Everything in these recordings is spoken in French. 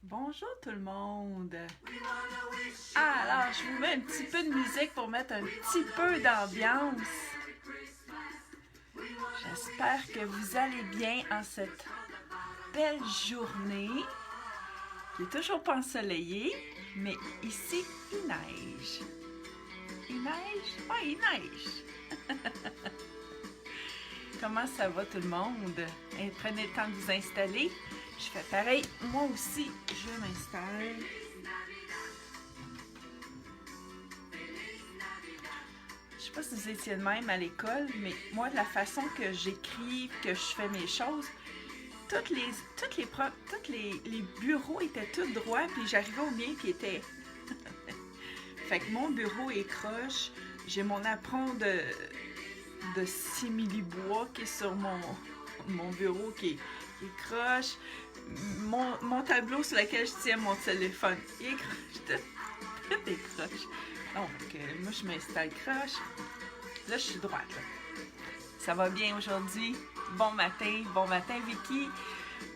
Bonjour tout le monde! Alors, je vous mets un petit peu de musique pour mettre un petit peu d'ambiance. J'espère que vous allez bien en cette belle journée qui est toujours pas ensoleillée, mais ici, il neige. Il neige? Ah, il neige! Comment ça va tout le monde? Et prenez le temps de vous installer. Je fais pareil, moi aussi, je m'installe. Je sais pas si vous étiez de même à l'école, mais moi, de la façon que j'écris, que je fais mes choses, tous les bureaux étaient tout droits, puis j'arrivais au mien, puis était... Fait que mon bureau est croche. J'ai mon apron de simili-bois qui est sur mon bureau qui est croche. Mon tableau sur lequel je tiens mon téléphone, il est croche. Tout est croche. Donc, moi, je m'installe croche. Là, je suis droite. Là. Ça va bien aujourd'hui? Bon matin Vicky.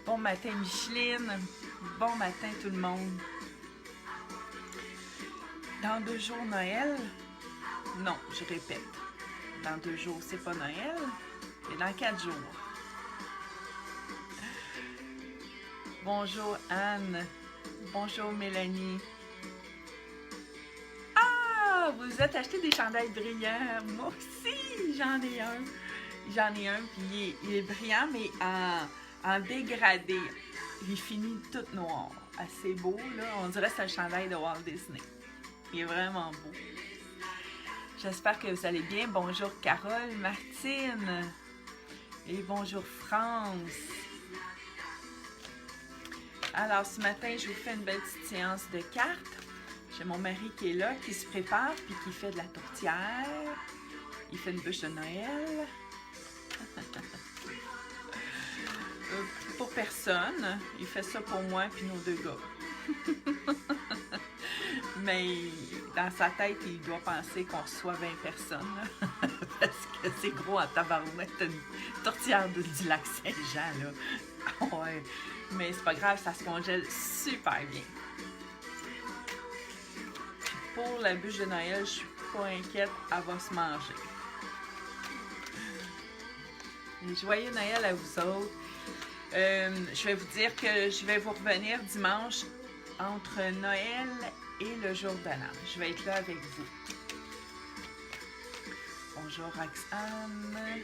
Bon matin Micheline. Bon matin tout le monde. Dans 2 jours, Noël? Non, je répète. Dans 2 jours, c'est pas Noël, mais dans 4 jours. Bonjour Anne. Bonjour Mélanie. Ah, vous êtes acheté des chandails brillants. Moi aussi, j'en ai un. J'en ai un, puis il est brillant, mais en dégradé. Il finit tout noir. Assez beau, là. On dirait que c'est un chandail de Walt Disney. Il est vraiment beau. J'espère que vous allez bien. Bonjour Carole, Martine. Et bonjour France. Alors, ce matin, je vous fais une belle petite séance de cartes. J'ai mon mari qui est là, qui se prépare, puis qui fait de la tourtière. Il fait une bûche de Noël. Pour personne. Il fait ça pour moi puis nos 2 gars. Mais dans sa tête, il doit penser qu'on reçoit 20 personnes. Parce que c'est gros en tabarouette, une tourtière du lac Saint-Jean, là. Ouais. Mais c'est pas grave, ça se congèle super bien. Puis pour la bûche de Noël, je suis pas inquiète, elle va se manger. Et joyeux Noël à vous autres. Je vais vous dire que je vais vous revenir dimanche entre Noël et le jour de l'an. Je vais être là avec vous. Bonjour Roxane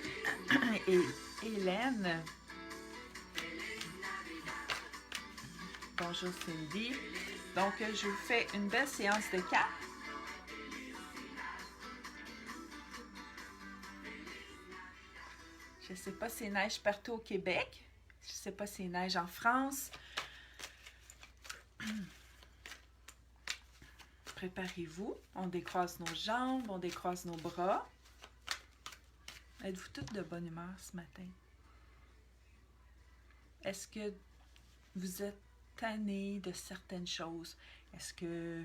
et Hélène. Bonjour Cindy. Donc, je vous fais une belle séance de cartes. Je ne sais pas s'il neige partout au Québec. Je ne sais pas s'il neige en France. Préparez-vous. On décroise nos jambes, on décroise nos bras. Êtes-vous toutes de bonne humeur ce matin? Est-ce que vous êtes tanné de certaines choses? Est-ce que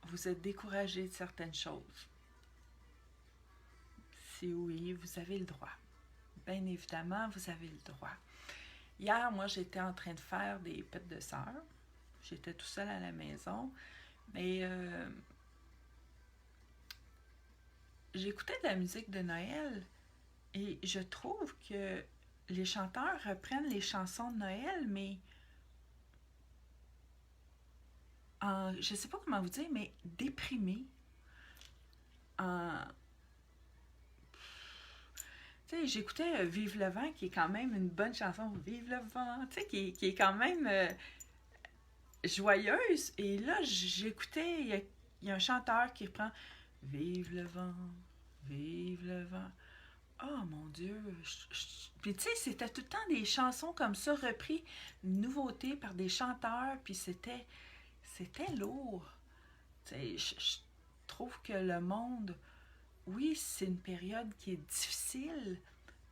vous êtes découragé de certaines choses? Si oui, vous avez le droit. Bien évidemment, vous avez le droit. Hier, moi, j'étais en train de faire des pêtes de sœur. J'étais tout seul à la maison. Mais j'écoutais de la musique de Noël et je trouve que les chanteurs reprennent les chansons de Noël, mais je ne sais pas comment vous dire, mais déprimés. Tu sais, j'écoutais Vive le vent, qui est quand même une bonne chanson. Vive le vent, tu sais, qui est quand même joyeuse. Et là, j'écoutais, il y a un chanteur qui reprend Vive le vent, vive le vent. Oh mon Dieu! Puis tu sais, c'était tout le temps des chansons comme ça, repris, nouveautés par des chanteurs, puis c'était lourd. Tu sais, je trouve que le monde, oui, c'est une période qui est difficile.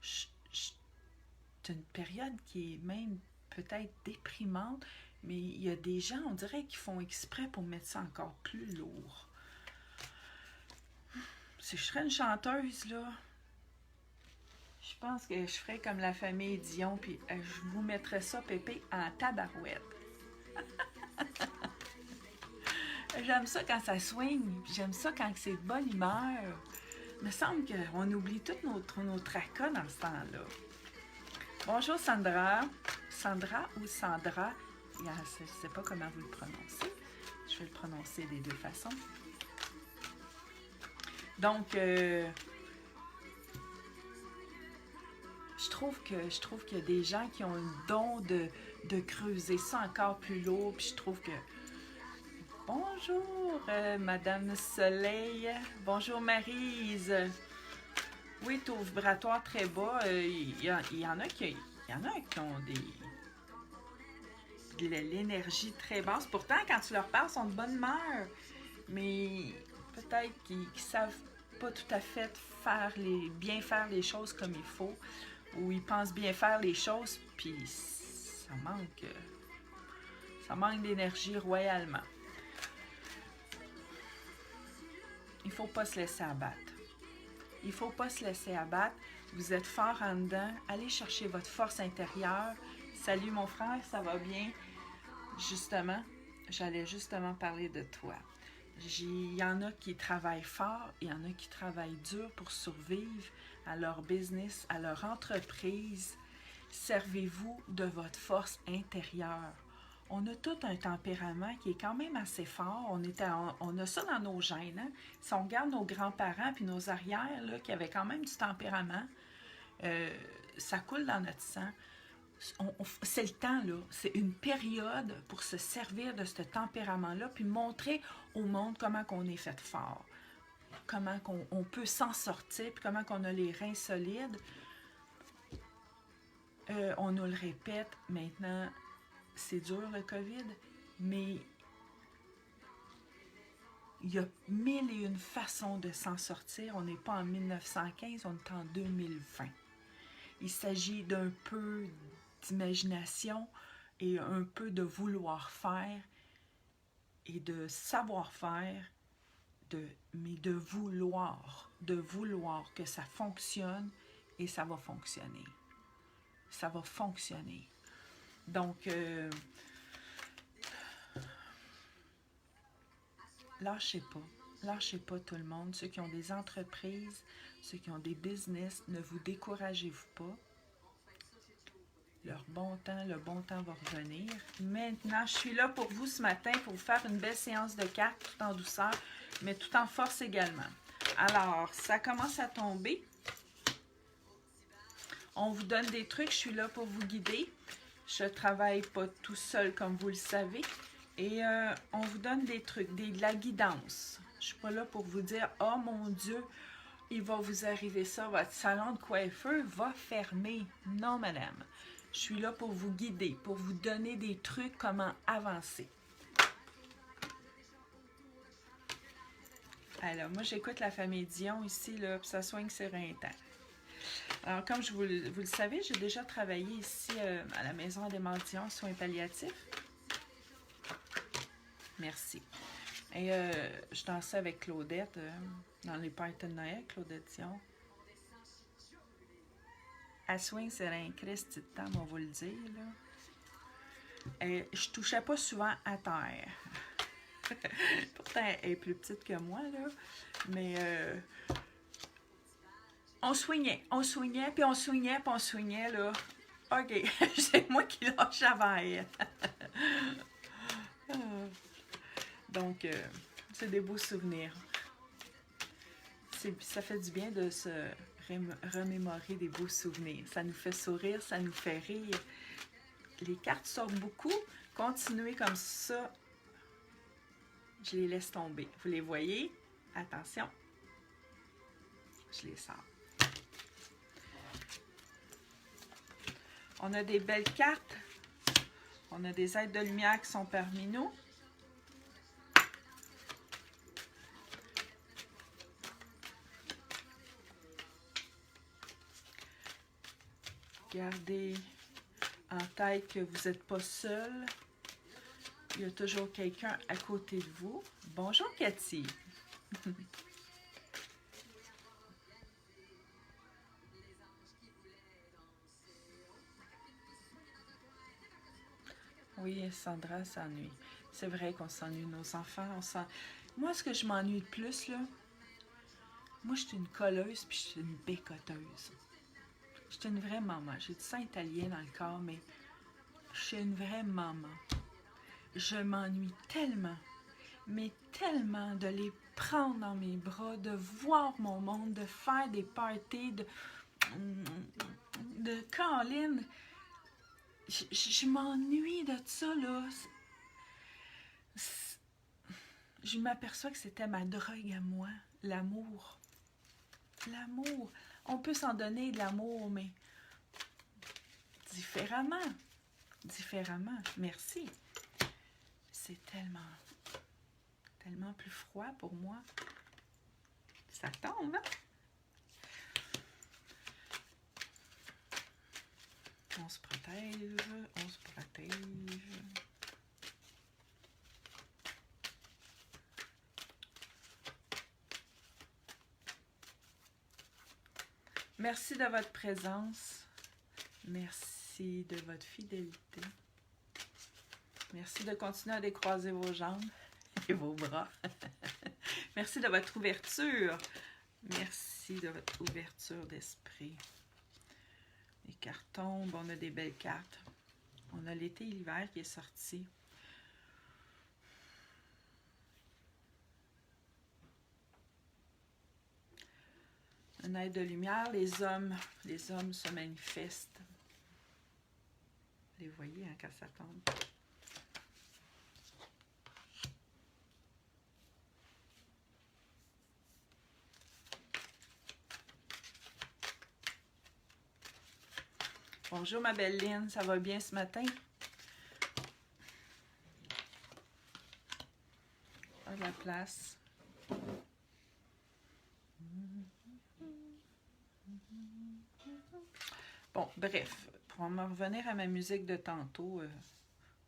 C'est une période qui est même peut-être déprimante, mais il y a des gens, on dirait, qui font exprès pour mettre ça encore plus lourd. Si je serais une chanteuse, là, je pense que je ferais comme la famille Dion, puis je vous mettrais ça, Pépé, en tabarouette. J'aime ça quand ça swing, puis j'aime ça quand c'est de bonne humeur. Il me semble qu'on oublie tout nos tracas dans ce temps-là. Bonjour Sandra. Sandra ou Sandra? Je ne sais pas comment vous le prononcez. Je vais le prononcer des deux façons. Donc, je trouve qu'il y a des gens qui ont le don de creuser ça encore plus lourd. Puis je trouve que... Bonjour, Madame Soleil. Bonjour, Maryse. Oui, taux vibratoire très bas. Il y en a qui ont de l'énergie très basse. Pourtant, quand tu leur parles, ils sont de bonne humeur. Mais peut-être qu'ils ne savent pas tout à fait bien faire les choses comme il faut. Ou ils pensent bien faire les choses, puis ça manque d'énergie royalement. Il ne faut pas se laisser abattre. Il ne faut pas se laisser abattre. Vous êtes fort en dedans. Allez chercher votre force intérieure. Salut mon frère, ça va bien? Justement, j'allais justement parler de toi. Il y en a qui travaillent fort, il y en a qui travaillent dur pour survivre à leur business, à leur entreprise. Servez-vous de votre force intérieure. On a tout un tempérament qui est quand même assez fort. On a ça dans nos gènes. Hein? Si on regarde nos grands-parents puis nos arrières là, qui avaient quand même du tempérament, ça coule dans notre sang. C'est le temps, là. C'est une période pour se servir de ce tempérament-là puis montrer au monde comment on est fait fort, comment on peut s'en sortir puis comment on a les reins solides. On nous le répète maintenant. C'est dur le COVID, mais il y a 1001 façons de s'en sortir. On n'est pas en 1915, on est en 2020. Il s'agit d'un peu d'imagination et un peu de vouloir faire et de savoir-faire, mais de vouloir que ça fonctionne et ça va fonctionner. Ça va fonctionner. Donc, lâchez pas tout le monde. Ceux qui ont des entreprises, ceux qui ont des business, ne vous découragez-vous pas. Le bon temps va revenir. Maintenant, je suis là pour vous ce matin pour vous faire une belle séance de cartes tout en douceur, mais tout en force également. Alors, ça commence à tomber. On vous donne des trucs, je suis là pour vous guider. Je ne travaille pas tout seul, comme vous le savez. Et on vous donne des trucs, de la guidance. Je ne suis pas là pour vous dire « Oh mon Dieu, il va vous arriver ça, votre salon de coiffeur va fermer. » Non, madame. Je suis là pour vous guider, pour vous donner des trucs, comment avancer. Alors, moi, j'écoute la famille Dion ici, là, puis ça soigne sur un temps. Alors, comme vous le savez, j'ai déjà travaillé ici à la maison des Dion, soins palliatifs. Merci. Et je dansais avec Claudette dans les parties de Noël, Claudette Dion. Elle soigne sur un Christ de temps, on va vous le dire. Là. Et je touchais pas souvent à terre. Pourtant, elle est plus petite que moi, là. Mais on soignait, puis on soignait, là. OK, c'est moi qui lâche la veille. Donc, c'est des beaux souvenirs. Ça fait du bien de se remémorer des beaux souvenirs. Ça nous fait sourire, ça nous fait rire. Les cartes sortent beaucoup. Continuez comme ça. Je les laisse tomber. Vous les voyez? Attention. Je les sors. On a des belles cartes. On a des êtres de lumière qui sont parmi nous. Gardez en tête que vous n'êtes pas seul. Il y a toujours quelqu'un à côté de vous. Bonjour Cathy. Oui, Sandra s'ennuie. C'est vrai qu'on s'ennuie, nos enfants. Moi, ce que je m'ennuie de plus, là, moi, je suis une colleuse puis je suis une bécoteuse. Je suis une vraie maman. J'ai du sang italien dans le corps, mais je suis une vraie maman. Je m'ennuie tellement, mais tellement de les prendre dans mes bras, de voir mon monde, de faire des parties, de Caroline. Je m'ennuie de ça, là. Je m'aperçois que c'était ma drogue à moi, l'amour. L'amour. On peut s'en donner de l'amour, mais différemment. Différemment. Merci. C'est tellement plus froid pour moi. Ça tombe, hein? On se protège, on se protège. Merci de votre présence. Merci de votre fidélité. Merci de continuer à décroiser vos jambes et vos bras. Merci de votre ouverture. Merci de votre ouverture d'esprit. Les cartes tombent, on a des belles cartes. On a l'été et l'hiver qui est sorti. Un être de lumière, les hommes se manifestent. Vous les voyez hein, quand ça tombe. Bonjour ma belle Lynn, ça va bien ce matin? À la place. Bon, bref, pour me revenir à ma musique de tantôt,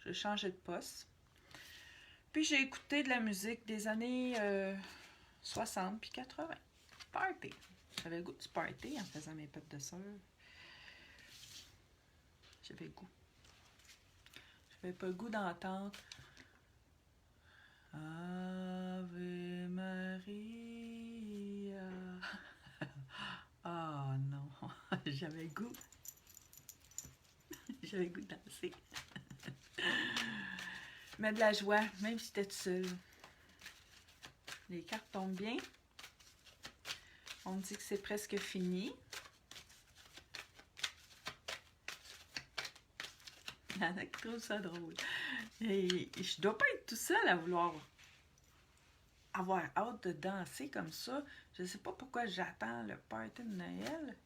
j'ai changé de poste. Puis j'ai écouté de la musique des années 60 puis 80. Party. J'avais le goût du party en faisant mes pâtes de sœur. J'avais le goût. J'avais pas le goût d'entendre Ave Maria. Ah oh, non, j'avais le goût. J'avais le goût de danser. Mais de la joie, même si j'étais toute seule. Les cartes tombent bien. On me dit que c'est presque fini. Il y en a qui trouvent ça drôle. Et je dois pas être tout seul à vouloir avoir hâte de danser comme ça. Je sais pas pourquoi j'attends le party de Noël.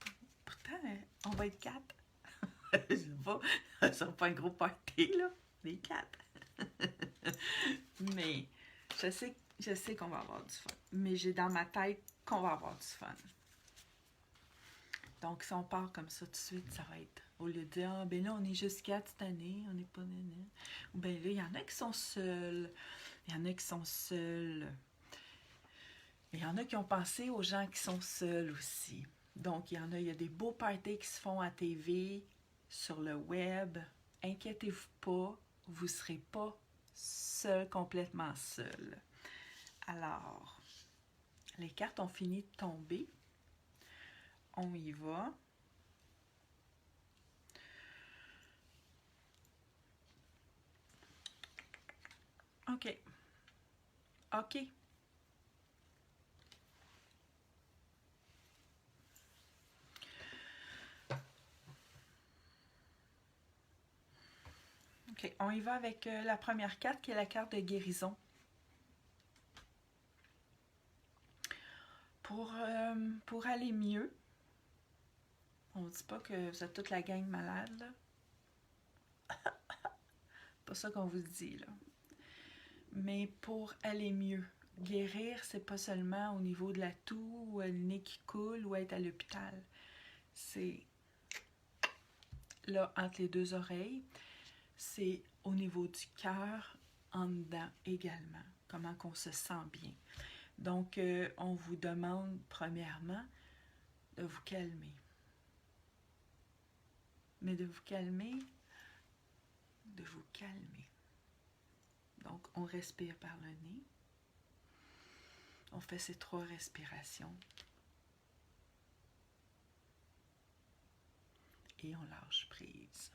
Pourtant, on va être 4. Je sais pas, ça sera pas un gros party, là. Les 4. Mais je sais qu'on va avoir du fun. Mais j'ai dans ma tête qu'on va avoir du fun. Donc, si on part comme ça tout de suite, ça va être, au lieu de dire, ah, ben là, on est juste 4 cette année, on n'est pas néné. Ou ben là, il y en a qui sont seuls. Il y en a qui sont seuls. Mais il y en a qui ont pensé aux gens qui sont seuls aussi. Donc, il y a des beaux parties qui se font à TV, sur le web. Inquiétez-vous pas, vous ne serez pas seul, complètement seul. Alors, les cartes ont fini de tomber. On y va. OK. OK. OK. On y va avec la première carte qui est la carte de guérison. Pour aller mieux, on ne dit pas que vous êtes toute la gang malade, là. Pas ça qu'on vous dit, là. Mais pour aller mieux, guérir, c'est pas seulement au niveau de la toux, ou le nez qui coule, ou être à l'hôpital. C'est là, entre les deux oreilles. C'est au niveau du cœur, en dedans également. Comment qu'on se sent bien. Donc, on vous demande, premièrement, de vous calmer. Mais de vous calmer de vous calmer. Donc, on respire par le nez. On fait ces 3 respirations. Et on lâche prise.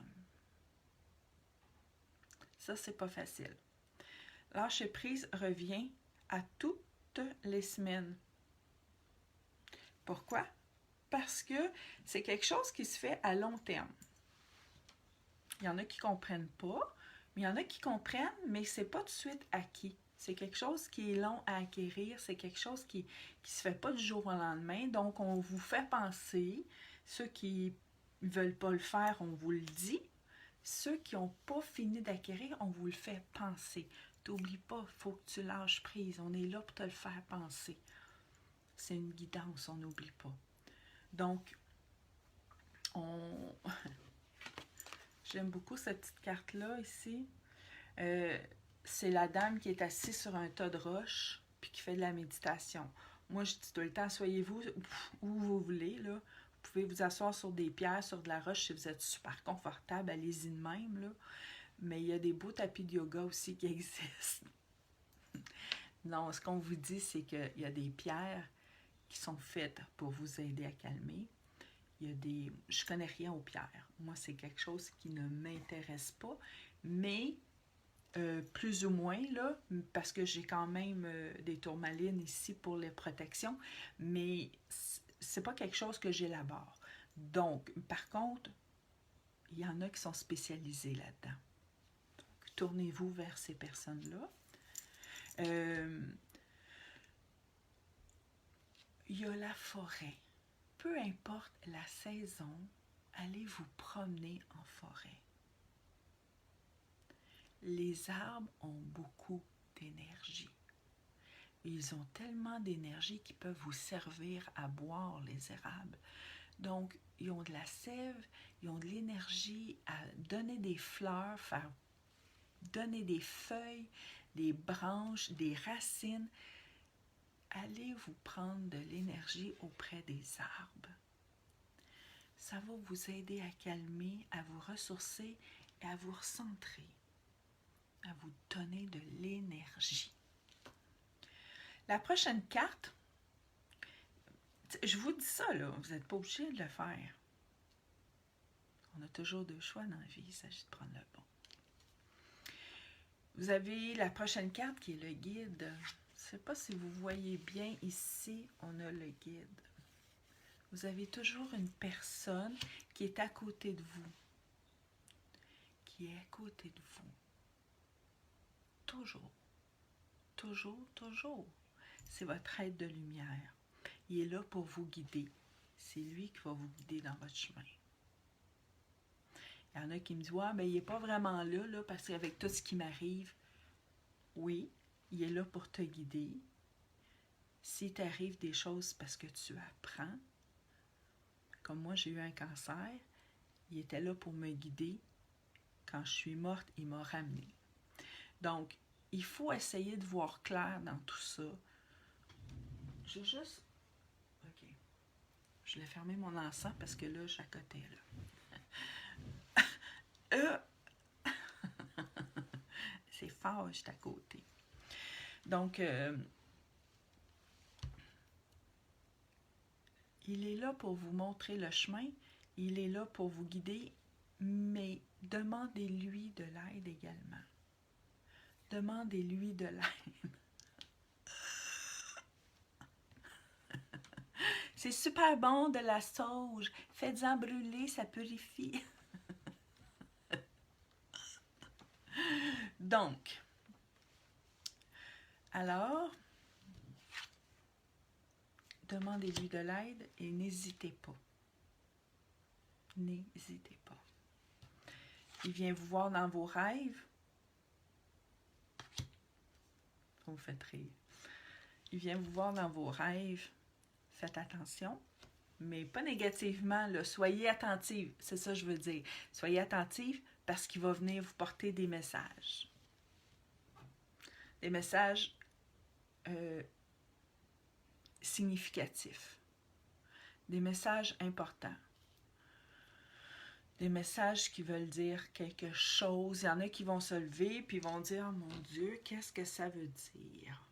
Ça, c'est pas facile. Lâcher prise revient à toutes les semaines. Pourquoi? Parce que c'est quelque chose qui se fait à long terme. Il y en a qui ne comprennent pas, mais il y en a qui comprennent, mais ce n'est pas tout de suite acquis. C'est quelque chose qui est long à acquérir, c'est quelque chose qui ne se fait pas du jour au lendemain. Donc, on vous fait penser, ceux qui ne veulent pas le faire, on vous le dit. Ceux qui n'ont pas fini d'acquérir, on vous le fait penser. N'oublie pas, il faut que tu lâches prise. On est là pour te le faire penser. C'est une guidance, on n'oublie pas. Donc, j'aime beaucoup cette petite carte-là ici. C'est la dame qui est assise sur un tas de roches puis qui fait de la méditation. Moi, je dis tout le temps, asseyez-vous où vous voulez, là. Vous pouvez vous asseoir sur des pierres, sur de la roche si vous êtes super confortable, allez-y de même, là. Mais il y a des beaux tapis de yoga aussi qui existent. Non, ce qu'on vous dit, c'est qu'il y a des pierres qui sont faites pour vous aider à calmer. Il y a des... Je connais rien aux pierres. Moi, c'est quelque chose qui ne m'intéresse pas, mais plus ou moins, là, parce que j'ai quand même des tourmalines ici pour les protections, mais c'est pas quelque chose que j'élabore. Donc, par contre, il y en a qui sont spécialisés là-dedans. Tournez-vous vers ces personnes-là. Il y a la forêt. Peu importe la saison, allez vous promener en forêt. Les arbres ont beaucoup d'énergie. Ils ont tellement d'énergie qu'ils peuvent vous servir à boire, les érables. Donc, ils ont de la sève, ils ont de l'énergie à donner des fleurs, faire donner des feuilles, des branches, des racines. Allez vous prendre de l'énergie auprès des arbres. Ça va vous aider à calmer, à vous ressourcer et à vous recentrer, à vous donner de l'énergie. La prochaine carte, je vous dis ça, là, vous n'êtes pas obligé de le faire. On a toujours 2 choix dans la vie, il s'agit de prendre le bon. Vous avez la prochaine carte qui est le guide. Je ne sais pas si vous voyez bien ici, on a le guide. Vous avez toujours une personne qui est à côté de vous. Qui est à côté de vous. Toujours. Toujours, toujours. C'est votre aide de lumière. Il est là pour vous guider. C'est lui qui va vous guider dans votre chemin. Il y en a qui me disent « Ouais, mais il n'est pas vraiment là, parce qu'avec tout ce qui m'arrive, oui, il est là pour te guider. Si t'arrive des choses parce que tu apprends, comme moi, j'ai eu un cancer, il était là pour me guider. Quand je suis morte, il m'a ramenée. Donc, il faut essayer de voir clair dans tout ça. Je vais juste... OK. Je l'ai fermé mon encens parce que là, j'accotais là. C'est fort, j'étais à côté. Donc, il est là pour vous montrer le chemin. Il est là pour vous guider, mais demandez-lui de l'aide également. Demandez-lui de l'aide. C'est super bon de la sauge. Faites-en brûler, ça purifie. Donc, alors, demandez-lui de l'aide et n'hésitez pas. N'hésitez pas. Il vient vous voir dans vos rêves. Vous me faites rire. Il vient vous voir dans vos rêves. Faites attention, mais pas négativement. Là. Soyez attentive, c'est ça que je veux dire. Soyez attentive parce qu'il va venir vous porter des messages. Des messages significatifs. Des messages importants. des messages qui veulent dire quelque chose. Il y en a qui vont se lever puis vont dire « Oh mon Dieu, qu'est-ce que ça veut dire? »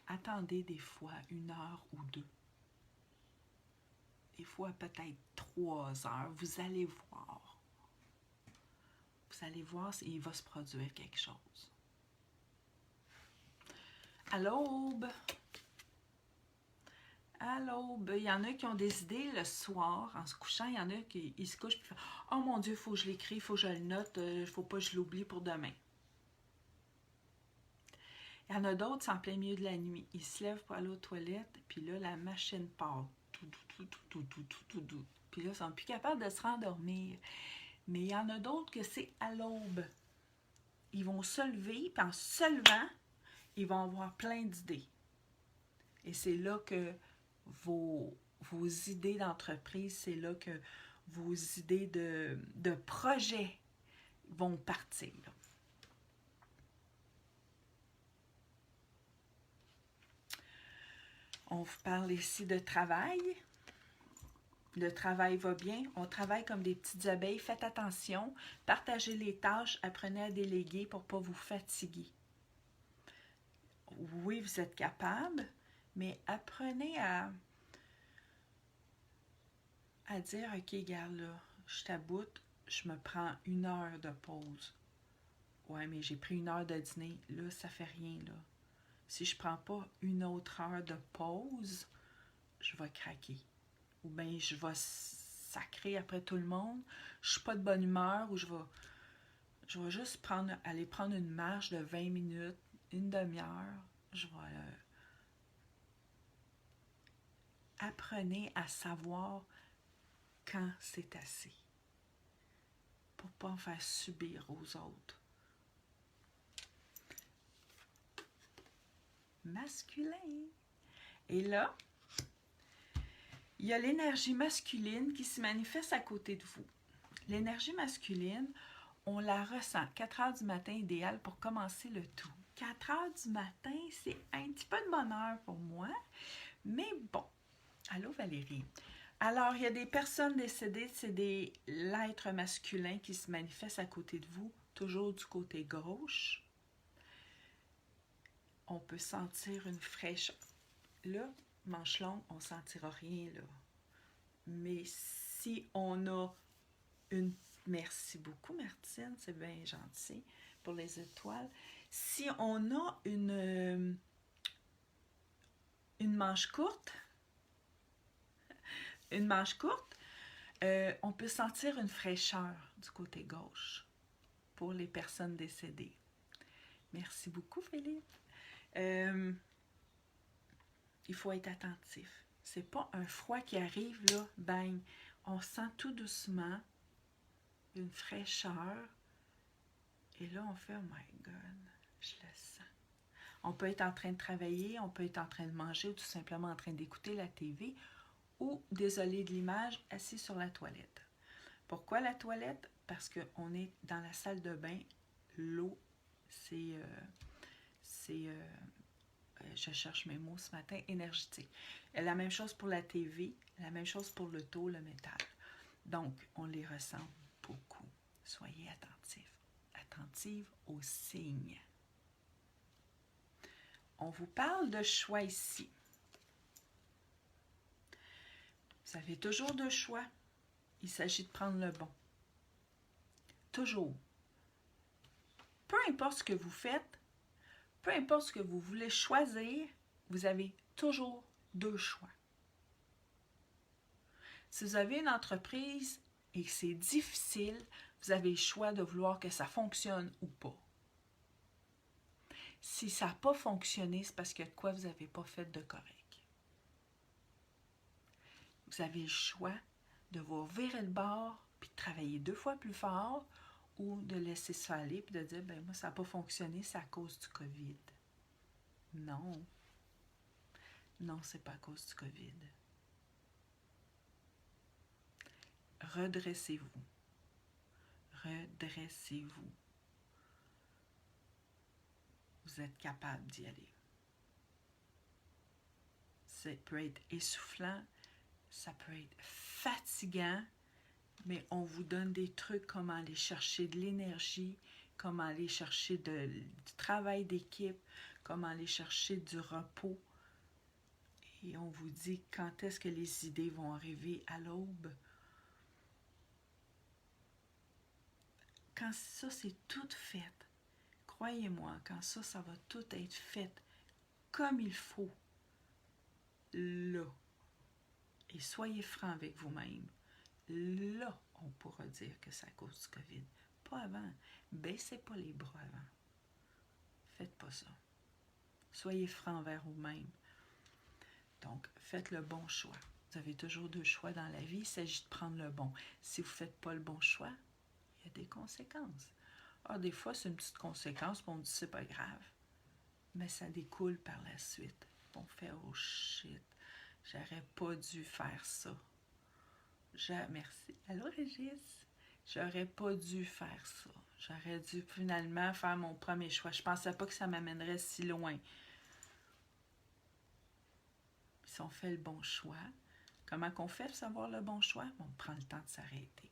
Attendez des fois 1 heure ou 2. Des fois peut-être 3 heures. Vous allez voir. Vous allez voir s'il va se produire quelque chose. À l'aube, il y en a qui ont des idées le soir, en se couchant, il y en a qui se couchent et font « Oh mon Dieu, il faut que je l'écris, il faut que je le note, il ne faut pas que je l'oublie pour demain. » Il y en a d'autres, c'est en plein milieu de la nuit. Ils se lèvent pour aller aux toilettes, puis là, la machine part. Tout. Puis là, ils sont plus capables de se rendormir. Mais il y en a d'autres que c'est à l'aube. Ils vont se lever, puis en se levant, ils vont avoir plein d'idées. Et c'est là que vos idées d'entreprise, c'est là que vos idées de projet vont partir. On vous parle ici de travail. Le travail va bien. On travaille comme des petites abeilles. Faites attention. Partagez les tâches. Apprenez à déléguer pour ne pas vous fatiguer. Oui, vous êtes capable, mais apprenez à dire, OK, regarde là, je t'aboute, je me prends 1 heure de pause. Ouais, mais j'ai pris 1 heure de dîner. Là, ça fait rien, là. Si je ne prends pas une autre heure de pause, je vais craquer. Ou bien je vais sacrer après tout le monde. Je ne suis pas de bonne humeur ou je vais juste aller prendre une marche de 20 minutes, une demi-heure. Je vais... Apprenez à savoir quand c'est assez. Pour ne pas en faire subir aux autres. Masculin. Et là, il y a l'énergie masculine qui se manifeste à côté de vous. L'énergie masculine, on la ressent. 4 heures du matin, idéal pour commencer le tout. 4 heures du matin, c'est un petit peu de bonheur pour moi. Mais bon. Allô, Valérie? Alors, il y a des personnes décédées, c'est l'être masculin qui se manifeste à côté de vous, toujours du côté gauche. On peut sentir une fraîcheur. Là, manche longue, on ne sentira rien, là. Mais si on a une... Merci beaucoup, Martine, c'est bien gentil pour les étoiles. Si on a une manche courte, on peut sentir une fraîcheur du côté gauche pour les personnes décédées. Merci beaucoup, Philippe. Il faut être attentif. C'est pas un froid qui arrive, là, bang. On sent tout doucement une fraîcheur. Et là, on fait, oh my God, je le sens. On peut être en train de travailler, on peut être en train de manger ou tout simplement en train d'écouter la TV ou, désolé de l'image, assis sur la toilette. Pourquoi la toilette? Parce qu'on est dans la salle de bain. L'eau, je cherche mes mots ce matin, énergétique. La même chose pour la TV, la même chose pour le taux, le métal. Donc, on les ressent beaucoup. Soyez attentifs. Attentive aux signes. On vous parle de choix ici. Vous avez toujours deux choix. Il s'agit de prendre le bon. Toujours. Peu importe ce que vous faites, peu importe ce que vous voulez choisir, vous avez toujours deux choix. Si vous avez une entreprise et que c'est difficile, vous avez le choix de vouloir que ça fonctionne ou pas. Si ça n'a pas fonctionné, c'est parce que quoi vous n'avez pas fait de correct. Vous avez le choix de vous virer le bord puis de travailler 2 fois plus fort ou de laisser ça aller puis de dire, ben moi, ça n'a pas fonctionné, c'est à cause du COVID. Non. Non, c'est pas à cause du COVID. Redressez-vous. Redressez-vous. Vous êtes capable d'y aller. Ça peut être essoufflant, ça peut être fatigant, mais on vous donne des trucs, comment aller chercher de l'énergie, comment aller chercher du travail d'équipe, comment aller chercher du repos. Et on vous dit quand est-ce que les idées vont arriver à l'aube. Quand ça, c'est tout fait, croyez-moi, quand ça va tout être fait comme il faut, là, et soyez francs avec vous-même, là, on pourra dire que c'est à cause du COVID. Pas avant. Baissez pas les bras avant. Faites pas ça. Soyez francs envers vous-même. Donc, faites le bon choix. Vous avez toujours deux choix dans la vie. Il s'agit de prendre le bon. Si vous ne faites pas le bon choix, il y a des conséquences. Alors, des fois, c'est une petite conséquence, puis on dit c'est pas grave. Mais ça découle par la suite. On fait oh shit, j'aurais pas dû faire ça. Merci. Allô, Régis? J'aurais pas dû faire ça. J'aurais dû finalement faire mon premier choix. Je pensais pas que ça m'amènerait si loin. Si on fait le bon choix, comment qu'on fait pour savoir le bon choix? On prend le temps de s'arrêter.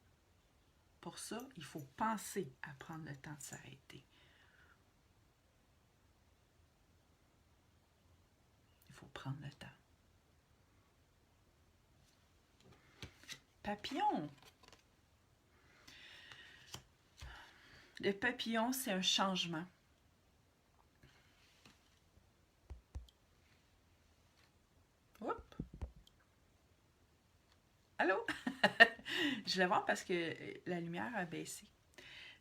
Pour ça, il faut penser à prendre le temps de s'arrêter. Il faut prendre le temps. Papillon. Le papillon, c'est un changement. Oups. Allô? Je vais voir parce que la lumière a baissé.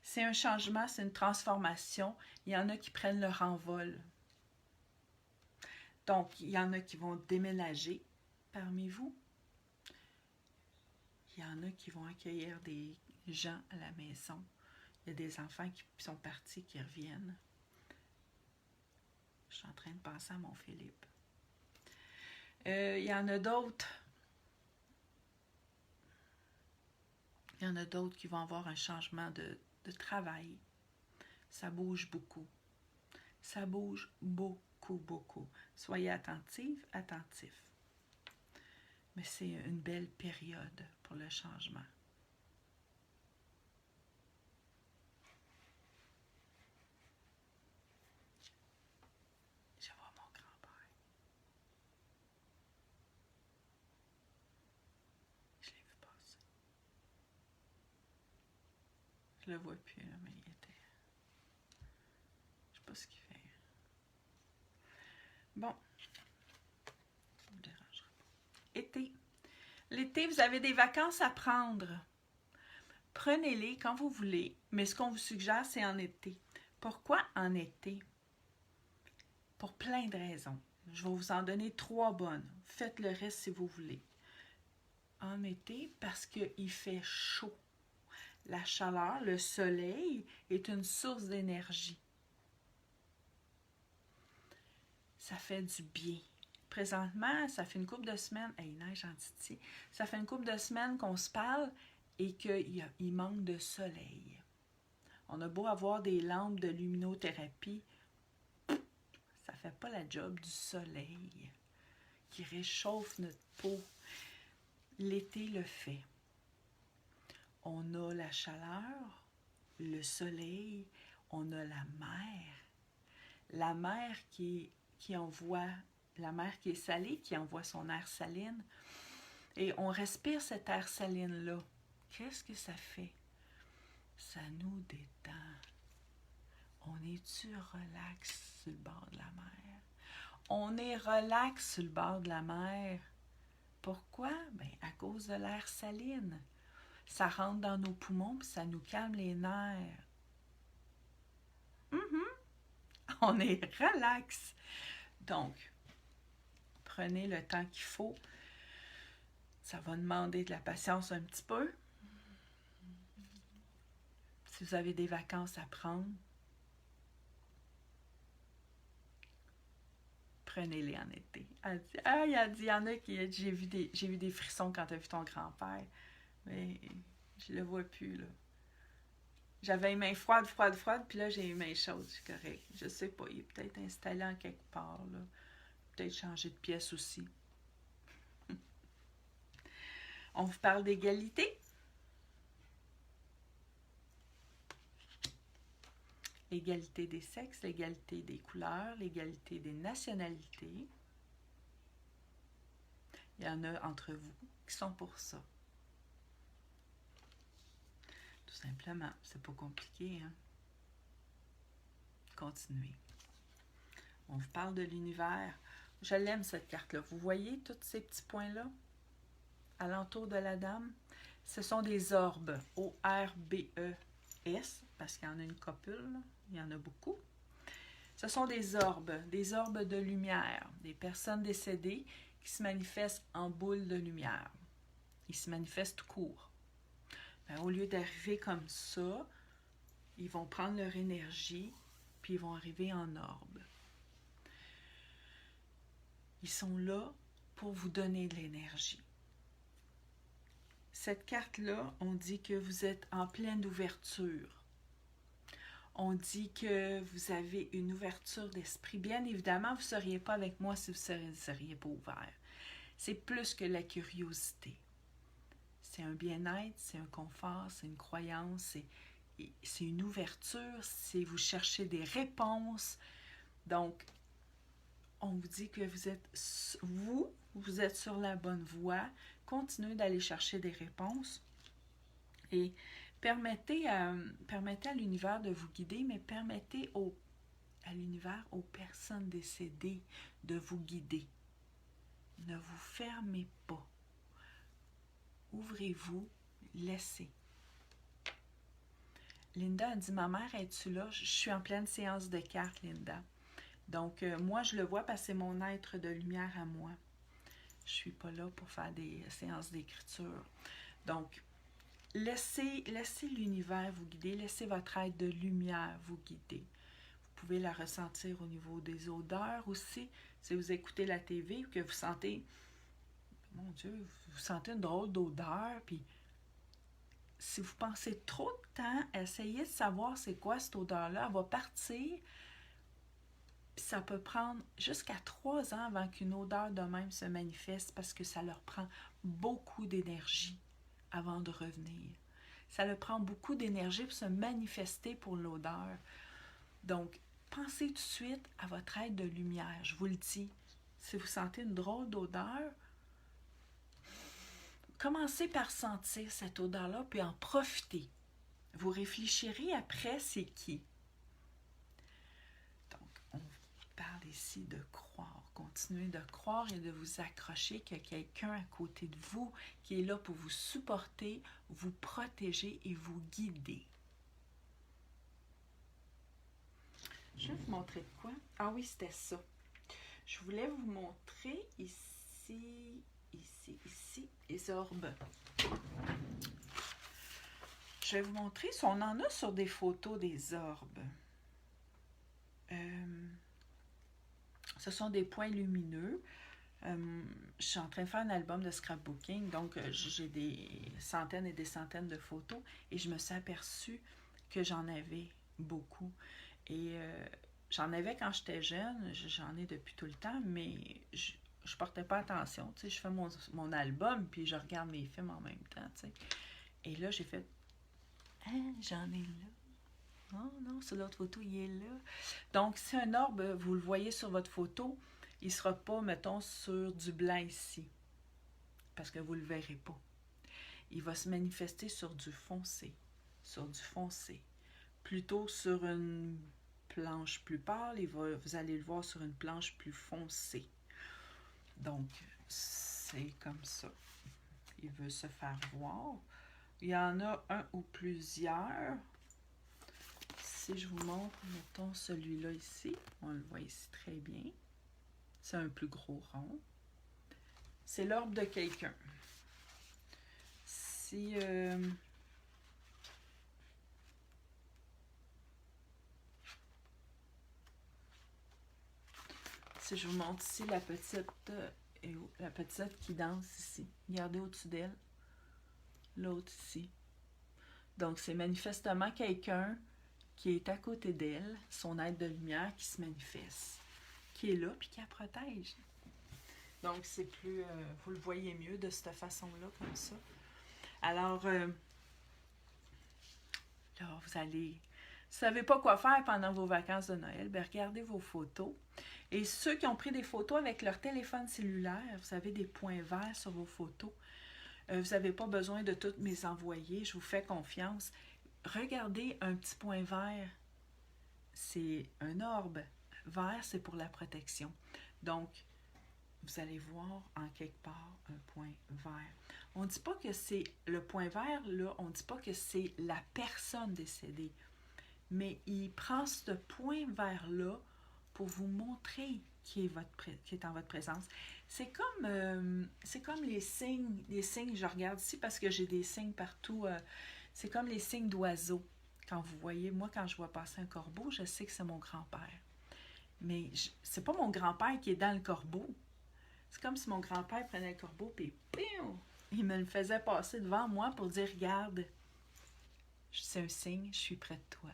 C'est un changement, c'est une transformation. Il y en a qui prennent leur envol. Donc, il y en a qui vont déménager parmi vous. Il y en a qui vont accueillir des gens à la maison. Il y a des enfants qui sont partis, qui reviennent. Je suis en train de penser à mon Philippe. Il y en a d'autres. Il y en a d'autres qui vont avoir un changement de travail. Ça bouge beaucoup. Ça bouge beaucoup, beaucoup. Soyez attentifs, attentifs. Mais c'est une belle période pour le changement. Je vois mon grand-père. Je l'ai vu passer. Je le vois plus, là, mais il était... Je sais pas ce qu'il fait. Bon. Ça me dérangera pas. Été. L'été, vous avez des vacances à prendre. Prenez-les quand vous voulez, mais ce qu'on vous suggère, c'est en été. Pourquoi en été? Pour plein de raisons. Je vais vous en donner 3 bonnes. Faites le reste si vous voulez. En été, parce qu'il fait chaud. La chaleur, le soleil est une source d'énergie. Ça fait du bien. Présentement, ça fait une couple de semaines, il neige en Titi, ça fait une couple de semaines qu'on se parle et qu'il manque de soleil. On a beau avoir des lampes de luminothérapie, ça ne fait pas la job du soleil qui réchauffe notre peau. L'été le fait. On a la chaleur, le soleil, on a la mer. La mer qui envoie, la mer qui est salée, qui envoie son air saline. Et on respire cet air saline-là. Qu'est-ce que ça fait? Ça nous détend. On est-tu relax sur le bord de la mer? On est relax sur le bord de la mer. Pourquoi? Bien, à cause de l'air saline. Ça rentre dans nos poumons et ça nous calme les nerfs. On est relax. Donc, prenez le temps qu'il faut. Ça va demander de la patience un petit peu. Si vous avez des vacances à prendre, prenez-les en été. Il y en a qui j'ai vu des frissons quand tu as vu ton grand-père. Mais je le vois plus, là. J'avais les mains froides, puis là, j'ai les mains chaudes, c'est correct. Je sais pas, il est peut-être installé en quelque part, là. Peut-être changer de pièce aussi. On vous parle d'égalité. l'égalité des sexes, l'égalité des couleurs, l'égalité des nationalités. Il y en a entre vous qui sont pour ça. Tout simplement, c'est pas compliqué, hein? Continuez. On vous parle de l'univers. Je l'aime, cette carte-là. Vous voyez tous ces petits points-là? Alentour de la dame? Ce sont des orbes. O-R-B-E-S, parce qu'il y en a une copule, là. Il y en a beaucoup. Ce sont des orbes de lumière, des personnes décédées qui se manifestent en boule de lumière. Ils se manifestent tout court. Ben, au lieu d'arriver comme ça, ils vont prendre leur énergie, puis ils vont arriver en orbe. Ils sont là pour vous donner de l'énergie. Cette carte-là, on dit que vous êtes en pleine ouverture. On dit que vous avez une ouverture d'esprit. Bien évidemment, vous ne seriez pas avec moi si vous ne seriez pas ouvert. C'est plus que la curiosité. C'est un bien-être, c'est un confort, c'est une croyance, c'est une ouverture, c'est vous cherchez des réponses. Donc, on vous dit que vous êtes sur la bonne voie. Continuez d'aller chercher des réponses et permettez à l'univers de vous guider, mais permettez à l'univers, aux personnes décédées de vous guider. Ne vous fermez pas. Ouvrez-vous, laissez. Linda a dit, ma mère, es-tu là? Je suis en pleine séance de cartes, Linda. Donc, moi, je le vois parce que c'est mon être de lumière à moi. Je ne suis pas là pour faire des séances d'écriture. Donc, laissez l'univers vous guider. Laissez votre être de lumière vous guider. Vous pouvez la ressentir au niveau des odeurs aussi. Si vous écoutez la TV ou que vous sentez, mon Dieu, vous sentez une drôle d'odeur, puis si vous pensez trop de temps, essayez de savoir c'est quoi cette odeur-là. Elle va partir. Puis ça peut prendre jusqu'à 3 ans avant qu'une odeur de même se manifeste parce que ça leur prend beaucoup d'énergie avant de revenir. Ça leur prend beaucoup d'énergie pour se manifester pour l'odeur. Donc, pensez tout de suite à votre être de lumière. Je vous le dis, si vous sentez une drôle d'odeur, commencez par sentir cette odeur-là puis en profiter. Vous réfléchirez après c'est qui. On parle ici de croire. Continuez de croire et de vous accrocher qu'il y a quelqu'un à côté de vous qui est là pour vous supporter, vous protéger et vous guider. Je vais vous montrer de quoi? Ah oui, c'était ça. Je voulais vous montrer ici, les orbes. Je vais vous montrer si on en a sur des photos des orbes. Ce sont des points lumineux. Je suis en train de faire un album de scrapbooking, donc j'ai des centaines et des centaines de photos et je me suis aperçue que j'en avais beaucoup. Et j'en avais quand j'étais jeune, j'en ai depuis tout le temps, mais je portais pas attention. Tu sais, je fais mon album puis je regarde mes films en même temps. Tu sais. Et là, j'ai fait « Ah, j'en ai là. » Oh non, sur l'autre photo, il est là. Donc, si un orbe, vous le voyez sur votre photo, il ne sera pas, mettons, sur du blanc ici, parce que vous ne le verrez pas. Il va se manifester sur du foncé, plutôt sur une planche plus pâle, vous allez le voir sur une planche plus foncée. Donc, c'est comme ça. Il veut se faire voir. Il y en a un ou plusieurs. Si je vous montre, mettons celui-là ici, on le voit ici très bien. C'est un plus gros rond. C'est l'orbe de quelqu'un. Si je vous montre ici la petite qui danse ici. Regardez au-dessus d'elle. L'autre ici. Donc, c'est manifestement quelqu'un qui est à côté d'elle, son être de lumière qui se manifeste, qui est là puis qui la protège. Donc, c'est plus... vous le voyez mieux de cette façon-là, comme ça. Alors, là, vous allez savez pas quoi faire pendant vos vacances de Noël, bien regardez vos photos. Et ceux qui ont pris des photos avec leur téléphone cellulaire, vous avez des points verts sur vos photos. Vous n'avez pas besoin de toutes mes envoyer, je vous fais confiance. Regardez un petit point vert, c'est un orbe. Vert, c'est pour la protection. Donc, vous allez voir en quelque part un point vert. On ne dit pas que c'est le point vert, là, on ne dit pas que c'est la personne décédée. Mais il prend ce point vert-là pour vous montrer qui est en votre présence. C'est comme les signes, je regarde ici parce que j'ai des signes partout. C'est comme les signes d'oiseaux. Quand vous voyez, moi, quand je vois passer un corbeau, je sais que c'est mon grand-père. Mais c'est pas mon grand-père qui est dans le corbeau. C'est comme si mon grand-père prenait le corbeau et il me le faisait passer devant moi pour dire, regarde, c'est un signe, je suis près de toi.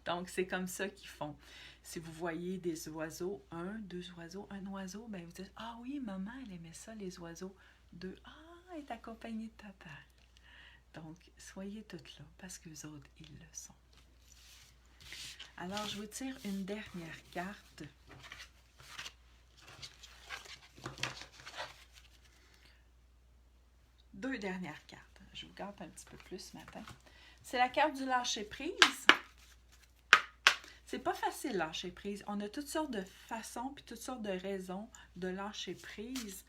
Donc, c'est comme ça qu'ils font. Si vous voyez des oiseaux, deux oiseaux, un oiseau, bien vous dites, ah oui, maman, elle aimait ça, les oiseaux. Deux, elle est accompagnée de papa. Donc, soyez toutes là, parce que les autres, ils le sont. Alors, je vous tire une dernière carte. Deux dernières cartes. Je vous garde un petit peu plus ce matin. C'est la carte du lâcher-prise. C'est pas facile lâcher prise. On a toutes sortes de façons puis toutes sortes de raisons de lâcher prise.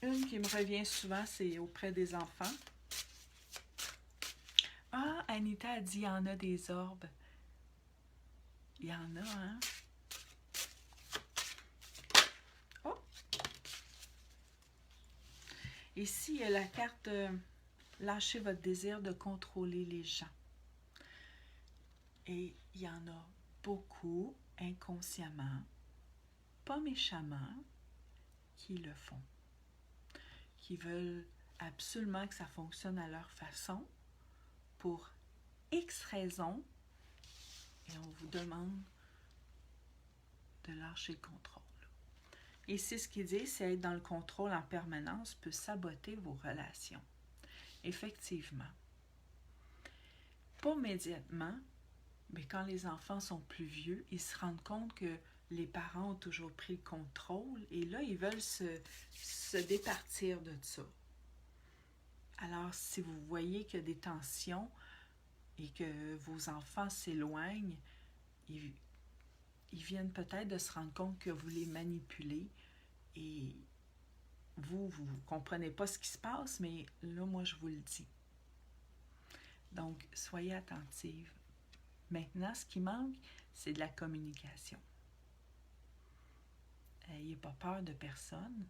Une qui me revient souvent, c'est auprès des enfants. Ah, Anita a dit, il y en a des orbes. Il y en a, hein? Oh! Ici, il y a la carte lâcher votre désir de contrôler les gens. Et il y en a beaucoup, inconsciemment, pas méchamment, qui le font. Qui veulent absolument que ça fonctionne à leur façon pour X raisons. Et on vous demande de lâcher le contrôle. Et c'est ce qu'il dit, c'est être dans le contrôle en permanence peut saboter vos relations. Effectivement. Pas immédiatement, mais quand les enfants sont plus vieux, ils se rendent compte que les parents ont toujours pris le contrôle et là, ils veulent se départir de ça. Alors, si vous voyez qu'il y a des tensions et que vos enfants s'éloignent, ils viennent peut-être de se rendre compte que vous les manipulez et vous ne comprenez pas ce qui se passe, mais là, moi, je vous le dis. Donc, soyez attentive. Maintenant, ce qui manque, c'est de la communication. N'ayez pas peur de personne.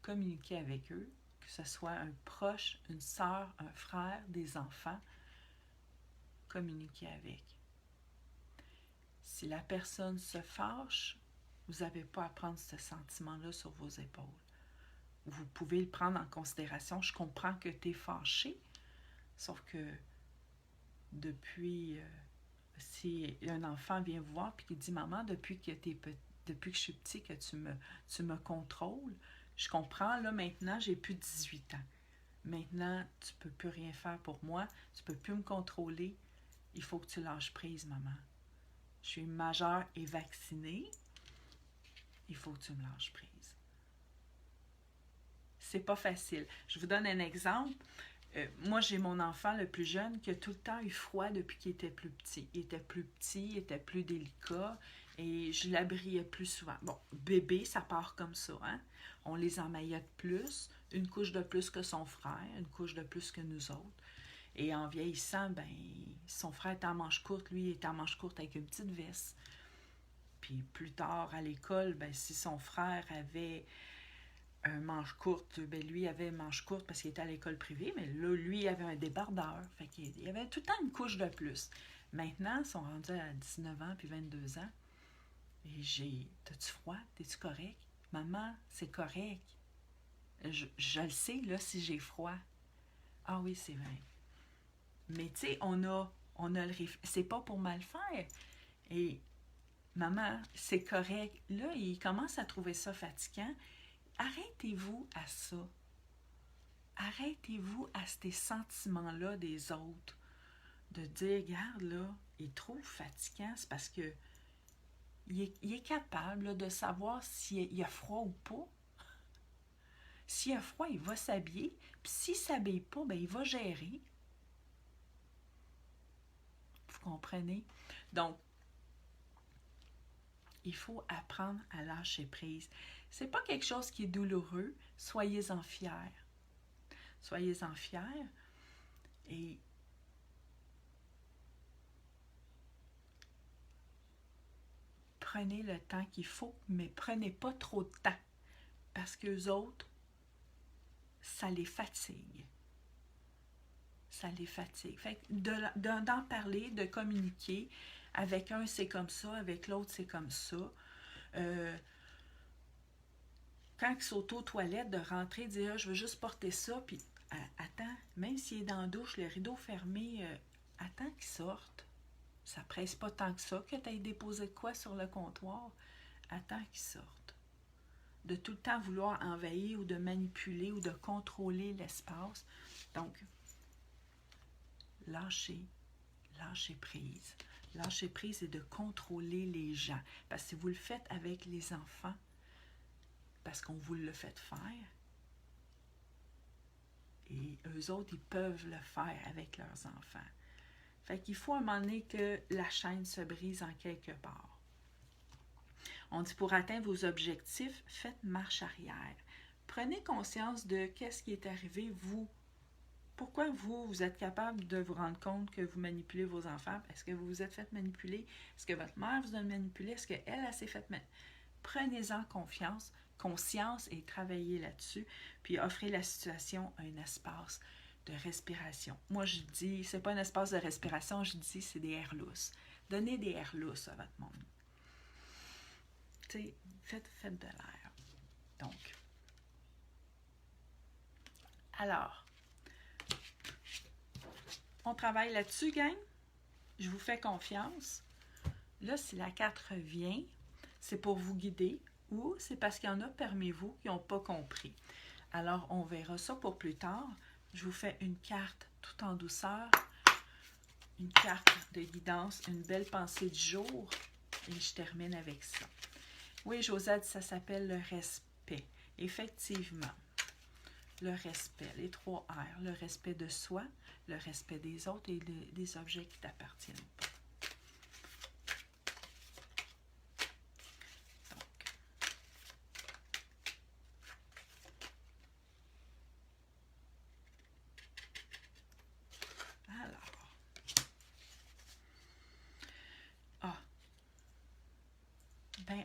Communiquez avec eux, que ce soit un proche, une sœur, un frère, des enfants. Communiquez avec. Si la personne se fâche, vous n'avez pas à prendre ce sentiment-là sur vos épaules. Vous pouvez le prendre en considération. Je comprends que tu es fâché, sauf que depuis... si un enfant vient vous voir et qui dit « Maman, depuis que je suis petit, que tu me contrôles, je comprends, là, maintenant, j'ai plus de 18 ans. Maintenant, tu ne peux plus rien faire pour moi, tu ne peux plus me contrôler. Il faut que tu lâches prise, maman. Je suis majeure et vaccinée. Il faut que tu me lâches prise. » C'est pas facile. Je vous donne un exemple. Moi, j'ai mon enfant le plus jeune qui a tout le temps eu froid depuis qu'il était plus petit. Il était plus petit, il était plus délicat et je l'habillais plus souvent. Bon, bébé, ça part comme ça, hein? On les emmaillote plus, une couche de plus que son frère, une couche de plus que nous autres. Et en vieillissant, ben, son frère est en manche courte, lui, il est en manche courte avec une petite veste. Puis plus tard, à l'école, ben, si son frère avait un manche courte, ben lui avait une manche courte parce qu'il était à l'école privée, mais là, lui, il avait un débardeur. Fait qu'il y avait tout le temps une couche de plus. Maintenant, ils sont rendus à 19 ans puis 22 ans. Et t'as-tu froid? T'es-tu correct? Maman, c'est correct. Je le sais, là, si j'ai froid. Ah oui, c'est vrai. Mais tu sais, on a c'est pas pour mal faire. Et maman, c'est correct. Là, il commence à trouver ça fatigant. Arrêtez-vous à ça. Arrêtez-vous à ces sentiments-là des autres. de dire, regarde, là, il est trop fatigant, c'est parce que il est capable là, de savoir s'il y a froid ou pas. S'il y a froid, il va s'habiller. Puis s'il ne s'habille pas, ben, il va gérer. Vous comprenez? Donc, il faut apprendre à lâcher prise. C'est pas quelque chose qui est douloureux. Soyez-en fiers. Soyez-en fiers. Et prenez le temps qu'il faut, mais prenez pas trop de temps. Parce qu'eux autres, ça les fatigue. Ça les fatigue. Fait que d'en parler, de communiquer, avec un c'est comme ça, avec l'autre c'est comme ça. Quand ils sont aux toilettes, de rentrer, de dire ah, je veux juste porter ça, puis attends, même s'il est dans la douche, le rideau fermé, attends qu'il sorte. Ça presse pas tant que ça que tu aies déposé de quoi sur le comptoir. Attends qu'il sorte. De tout le temps vouloir envahir ou de manipuler ou de contrôler l'espace. Donc, lâcher prise. Lâcher prise et de contrôler les gens. Parce que si vous le faites avec les enfants, parce qu'on vous le fait faire, et eux autres, ils peuvent le faire avec leurs enfants. Fait qu'il faut à un moment donné que la chaîne se brise en quelque part. On dit pour atteindre vos objectifs, faites marche arrière. Prenez conscience de qu'est-ce qui est arrivé, vous. Pourquoi vous êtes capable de vous rendre compte que vous manipulez vos enfants? Est-ce que vous vous êtes fait manipuler? Est-ce que votre mère vous a manipulé? Est-ce qu'elle s'est fait manipuler? Prenez-en conscience et travaillez là-dessus, puis offrez la situation un espace de respiration. Moi, je dis, c'est pas un espace de respiration, je dis, c'est des airs lousses. Donnez des airs lousses à votre monde. Tu sais, faites de l'air. Donc, alors, on travaille là-dessus, gang. Je vous fais confiance. Là, si la carte revient, c'est pour vous guider ou c'est parce qu'il y en a parmi vous qui n'ont pas compris. Alors, on verra ça pour plus tard. Je vous fais une carte tout en douceur, une carte de guidance, une belle pensée du jour et je termine avec ça. Oui, Josette, ça s'appelle le respect. Effectivement, le respect, les 3 R, le respect de soi, le respect des autres et des objets qui t'appartiennent pas.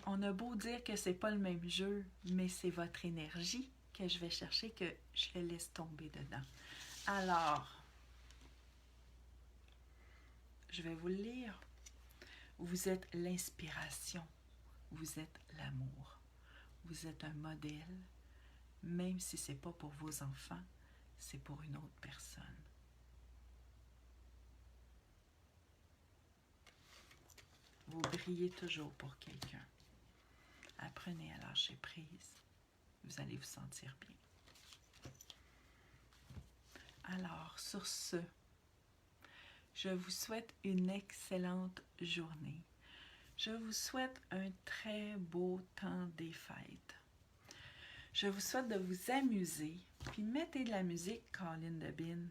On a beau dire que c'est pas le même jeu, mais c'est votre énergie que je vais chercher, que je le laisse tomber dedans. Alors, je vais vous le lire. Vous êtes l'inspiration. Vous êtes l'amour. Vous êtes un modèle, même si c'est pas pour vos enfants, c'est pour une autre personne. Vous brillez toujours pour quelqu'un. Apprenez à lâcher prise. Vous allez vous sentir bien. Alors, sur ce, je vous souhaite une excellente journée. Je vous souhaite un très beau temps des fêtes. Je vous souhaite de vous amuser. Puis mettez de la musique, Colin Debin.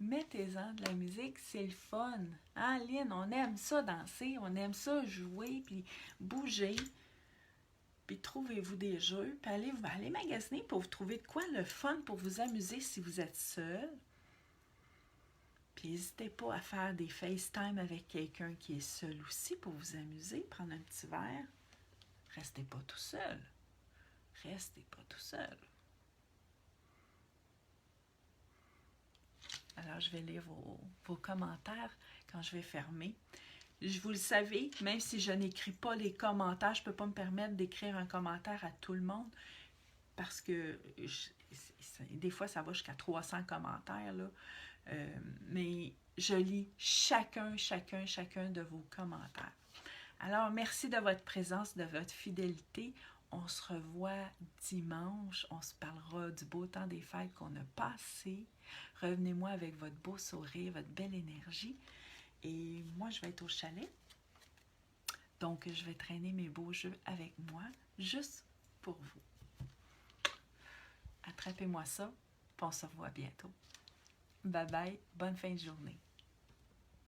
Mettez-en de la musique, c'est le fun. Hein, Lynn, on aime ça danser, on aime ça jouer, puis bouger. Puis trouvez-vous des jeux, puis allez magasiner pour vous trouver de quoi le fun pour vous amuser si vous êtes seul. Puis n'hésitez pas à faire des FaceTime avec quelqu'un qui est seul aussi pour vous amuser, prendre un petit verre. Restez pas tout seul. Restez pas tout seul. Alors, je vais lire vos commentaires quand je vais fermer. Vous le savez, même si je n'écris pas les commentaires, je ne peux pas me permettre d'écrire un commentaire à tout le monde parce que des fois, ça va jusqu'à 300 commentaires, là. Mais je lis chacun de vos commentaires. Alors, merci de votre présence, de votre fidélité. On se revoit dimanche. On se parlera du beau temps des fêtes qu'on a passé. Revenez-moi avec votre beau sourire, votre belle énergie. Et moi, je vais être au chalet. Donc, je vais traîner mes beaux jeux avec moi, juste pour vous. Attrapez-moi ça, puis on se revoit bientôt. Bye bye, bonne fin de journée.